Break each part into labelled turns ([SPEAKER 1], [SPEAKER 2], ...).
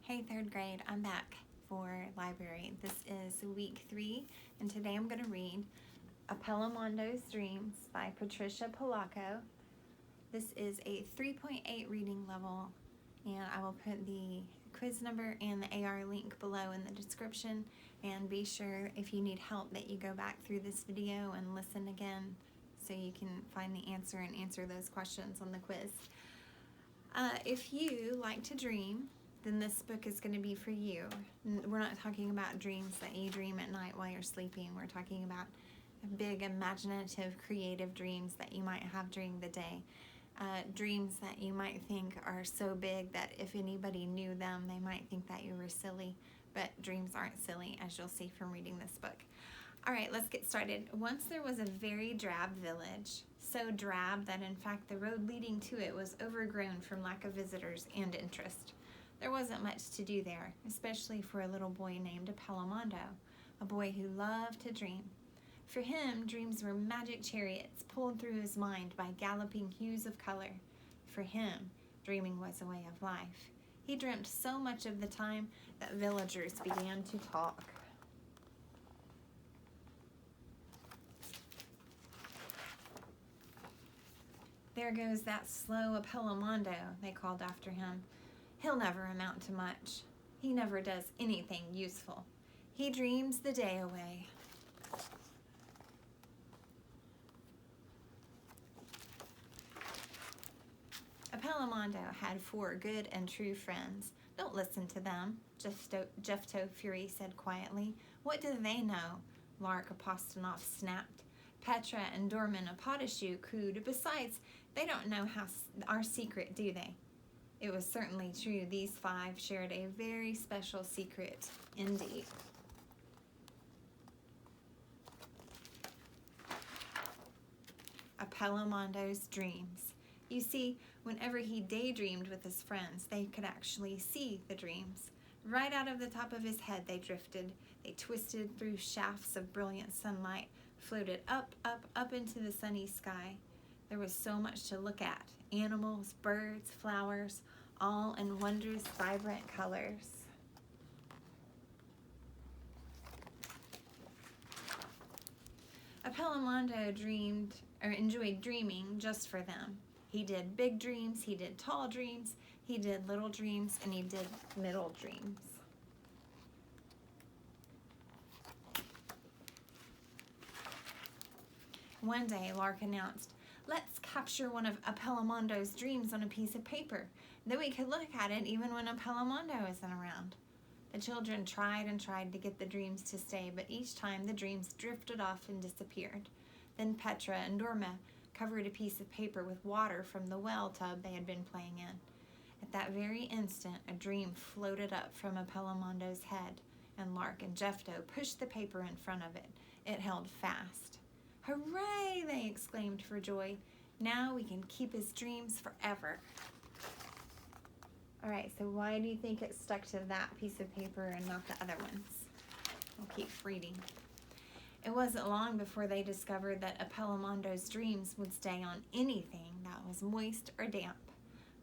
[SPEAKER 1] Hey, third grade, I'm back for library. This is week 3, and today I'm going to read Appellamondo's Dreams by Patricia Polacco. This is a 3.8 reading level, and I will put the quiz number and the AR link below in the description, and be sure if you need help that you go back through this video and listen again so you can find the answer and answer those questions on the quiz. If you like to dream, then this book is going to be for you. We're not talking about dreams that you dream at night while you're sleeping. We're talking about big, imaginative, creative dreams that you might have during the day. Dreams that you might think are so big that if anybody knew them, they might think that you were silly. But dreams aren't silly, as you'll see from reading this book. All right, let's get started. Once there was a very drab village, so drab that in fact the road leading to it was overgrown from lack of visitors and interest. There wasn't much to do there, especially for a little boy named Appelemando, a boy who loved to dream. For him, dreams were magic chariots pulled through his mind by galloping hues of color. For him, dreaming was a way of life. He dreamt so much of the time that villagers began to talk. There goes that slow Appelemando, they called after him. He'll never amount to much. He never does anything useful. He dreams the day away. Appelemando had 4 good and true friends. Don't listen to them, Jeffto Fury said quietly. What do they know? Lark Apostlenoff snapped. Petra and Dorman Apotashu cooed. Besides, they don't know our secret, do they? It was certainly true. These 5 shared a very special secret indeed. Appellamondo's dreams. You see, whenever he daydreamed with his friends, they could actually see the dreams. Right out of the top of his head they drifted. They twisted through shafts of brilliant sunlight, floated up, up, up into the sunny sky. There was so much to look at. Animals, birds, flowers, all in wondrous, vibrant colors. Appelemando enjoyed dreaming just for them. He did big dreams, he did tall dreams, he did little dreams, and he did middle dreams. One day, Lark announced, "Let's capture one of Appellamondo's dreams on a piece of paper. Then we could look at it even when Appelemando isn't around." The children tried and tried to get the dreams to stay, but each time the dreams drifted off and disappeared. Then Petra and Dorma covered a piece of paper with water from the well tub they had been playing in. At that very instant, a dream floated up from Appellamondo's head, and Lark and Jeffto pushed the paper in front of it. It held fast. "Hooray!" they exclaimed for joy. "Now we can keep his dreams forever." All right, so why do you think it stuck to that piece of paper and not the other ones? We'll keep reading. It wasn't long before they discovered that Appellamondo's dreams would stay on anything that was moist or damp.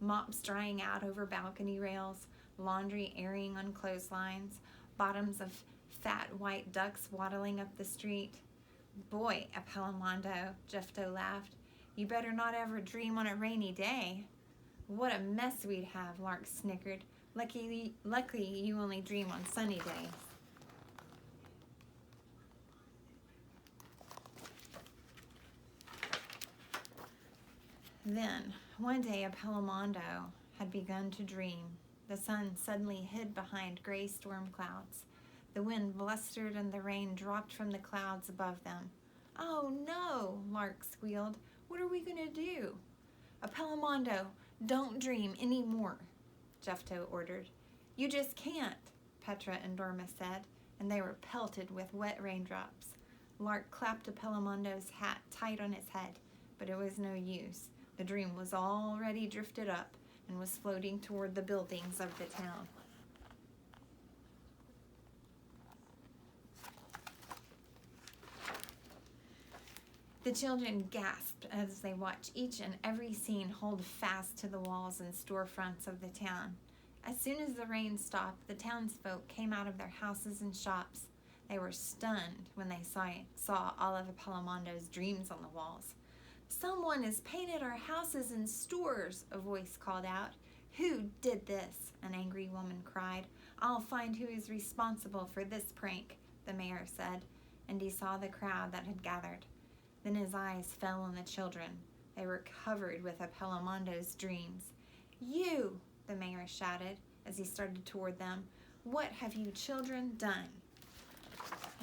[SPEAKER 1] Mops drying out over balcony rails, laundry airing on clotheslines, bottoms of fat white ducks waddling up the street. "Boy, Appelemando," Jeffto laughed, "you better not ever dream on a rainy day." "What a mess we'd have," Lark snickered. Luckily you only dream on sunny days." Then, one day Appelemando had begun to dream. The sun suddenly hid behind gray storm clouds. The wind blustered and the rain dropped from the clouds above them. "Oh no," Lark squealed. "What are we going to do?" "Appelemando, don't dream any more," Jeffto ordered. "You just can't," Petra and Dorma said, and they were pelted with wet raindrops. Lark clapped Appellamondo's hat tight on his head, but it was no use. The dream was already drifted up and was floating toward the buildings of the town. The children gasped as they watched each and every scene hold fast to the walls and storefronts of the town. As soon as the rain stopped, the townsfolk came out of their houses and shops. They were stunned when they saw all of Appellamondo's dreams on the walls. "Someone has painted our houses and stores," a voice called out. "Who did this?" an angry woman cried. "I'll find who is responsible for this prank," the mayor said, and he saw the crowd that had gathered. Then his eyes fell on the children. They were covered with Appellamondo's dreams. "You!" the mayor shouted as he started toward them. "What have you children done?"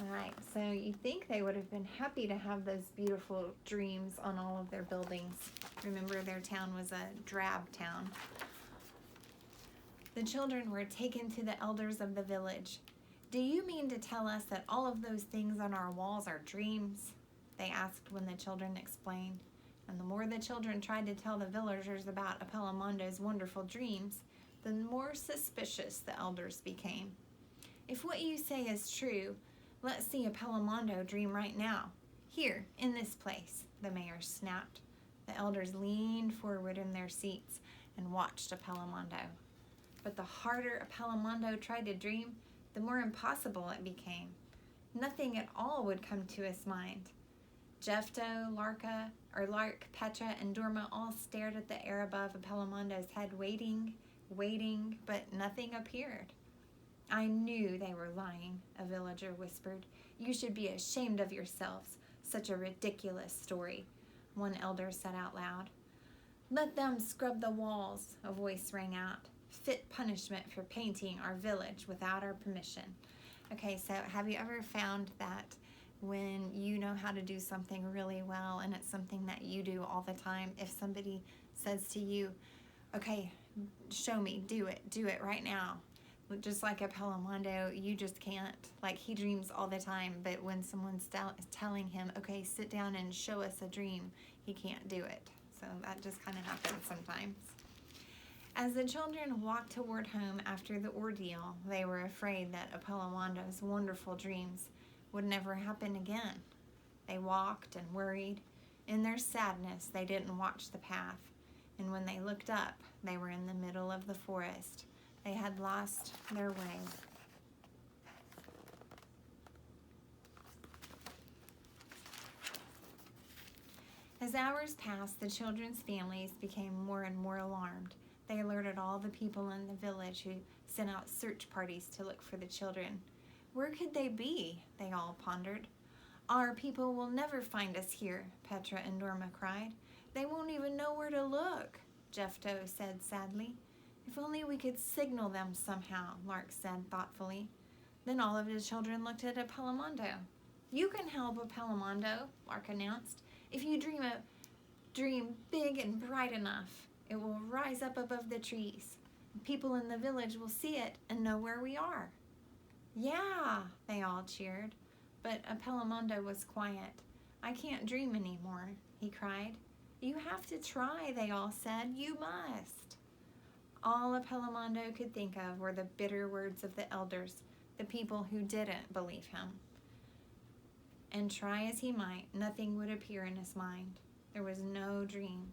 [SPEAKER 1] All right, so you think they would have been happy to have those beautiful dreams on all of their buildings. Remember, their town was a drab town. The children were taken to the elders of the village. "Do you mean to tell us that all of those things on our walls are dreams?" they asked when the children explained. And the more the children tried to tell the villagers about Appellamondo's wonderful dreams, the more suspicious the elders became. "If what you say is true, let's see Appellamondo dream right now. Here, in this place," the mayor snapped. The elders leaned forward in their seats and watched Appellamondo. But the harder Appellamondo tried to dream, the more impossible it became. Nothing at all would come to his mind. Jefto, Lark, Petra, and Dorma all stared at the air above Appellamondo's head, waiting, but nothing appeared. "I knew they were lying," a villager whispered. "You should be ashamed of yourselves. Such a ridiculous story," one elder said out loud. "Let them scrub the walls," a voice rang out. "Fit punishment for painting our village without our permission." Okay, so have you ever found that when you know how to do something really well and it's something that you do all the time, if somebody says to you, "Okay, show me, do it right now," just like Appellamondo, you just can't. Like, he dreams all the time, but when someone's telling him, "Okay, sit down and show us a dream," he can't do it. So that just kind of happens sometimes. As the children walked toward home after the ordeal, they were afraid that Appellamondo's wonderful dreams would never happen again. They walked and worried. In their sadness, they didn't watch the path, and when they looked up, they were in the middle of the forest. They had lost their way. As hours passed, the children's families became more and more alarmed. They alerted all the people in the village, who sent out search parties to look for the children. "Where could they be?" they all pondered. "Our people will never find us here," Petra and Dorma cried. "They won't even know where to look," Jefto said sadly. "If only we could signal them somehow," Lark said thoughtfully. Then all of the children looked at Appellamondo. "You can help, Appellamondo," Lark announced. "If you dream a dream big and bright enough, it will rise up above the trees. People in the village will see it and know where we are." "Yeah," they all cheered. But Appellamondo was quiet. "I can't dream anymore," he cried. "You have to try," they all said. "You must." All Appellamondo could think of were the bitter words of the elders, the people who didn't believe him. And try as he might, nothing would appear in his mind. There was no dream.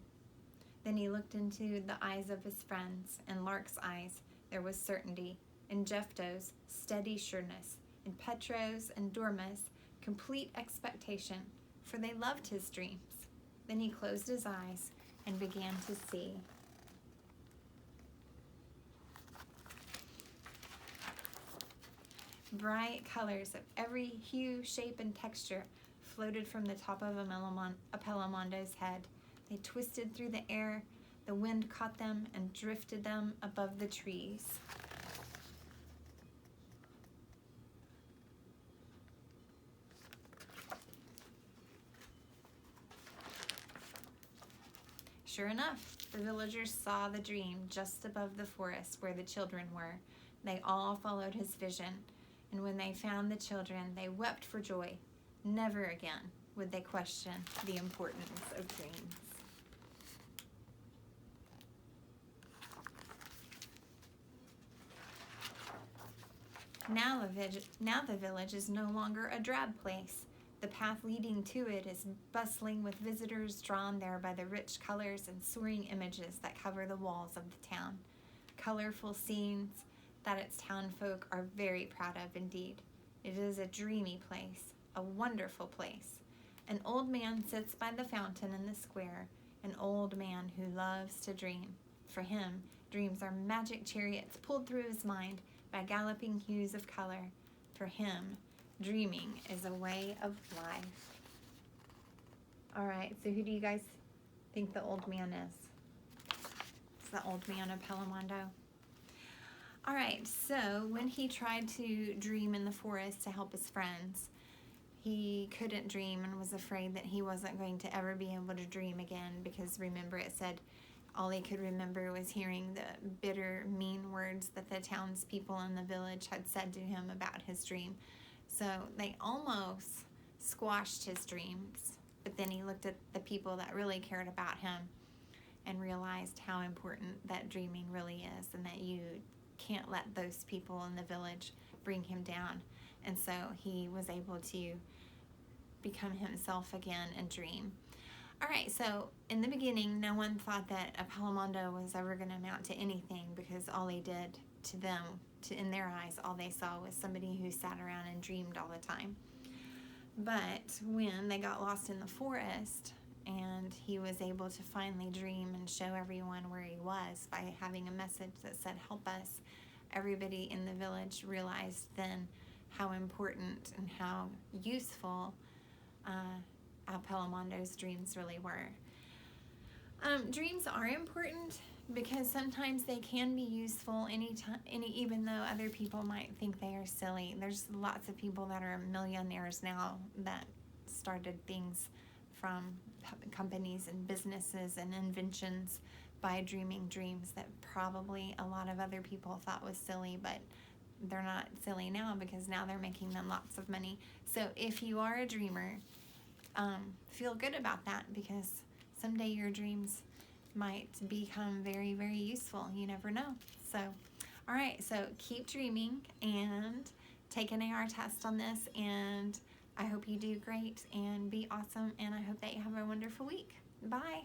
[SPEAKER 1] Then he looked into the eyes of his friends. In Lark's eyes, there was certainty. In Jefto's, steady sureness. In Petro's and Dorma's, complete expectation, for they loved his dreams. Then he closed his eyes and began to see. Bright colors of every hue, shape, and texture floated from the top of Appellamondo's head. They twisted through the air, the wind caught them and drifted them above the trees. Sure enough, the villagers saw the dream just above the forest where the children were. They all followed his vision, and when they found the children, they wept for joy. Never again would they question the importance of dreams. Now the village is no longer a drab place. The path leading to it is bustling with visitors drawn there by the rich colors and soaring images that cover the walls of the town. colorful scenes that its townfolk are very proud of indeed. It is a dreamy place, a wonderful place. An old man sits by the fountain in the square, an old man who loves to dream. For him, dreams are magic chariots pulled through his mind by galloping hues of color. For him, dreaming is a way of life. All right, so who do you guys think the old man is? It's the old man of Appelemando. All right, so when he tried to dream in the forest to help his friends, he couldn't dream and was afraid that he wasn't going to ever be able to dream again, because remember, it said all he could remember was hearing the bitter, mean words that the townspeople in the village had said to him about his dream. So they almost squashed his dreams, but then he looked at the people that really cared about him and realized how important that dreaming really is, and that you can't let those people in the village bring him down. And so he was able to become himself again and dream. All right, so in the beginning, no one thought that Appelemando was ever going to amount to anything, because all he did to them, in their eyes, all they saw was somebody who sat around and dreamed all the time. But when they got lost in the forest and he was able to finally dream and show everyone where he was by having a message that said, "Help us," everybody in the village realized then how important and how useful Appelemando's dreams really were. Dreams are important because sometimes they can be useful even though other people might think they are silly. There's lots of people that are millionaires now that started things from companies and businesses and inventions by dreaming dreams that probably a lot of other people thought was silly, but they're not silly now because now they're making them lots of money. So if you are a dreamer, feel good about that, because someday your dreams might become very, very useful. You never know. So, all right, so keep dreaming and take an AR test on this, and I hope you do great and be awesome, and I hope that you have a wonderful week. Bye.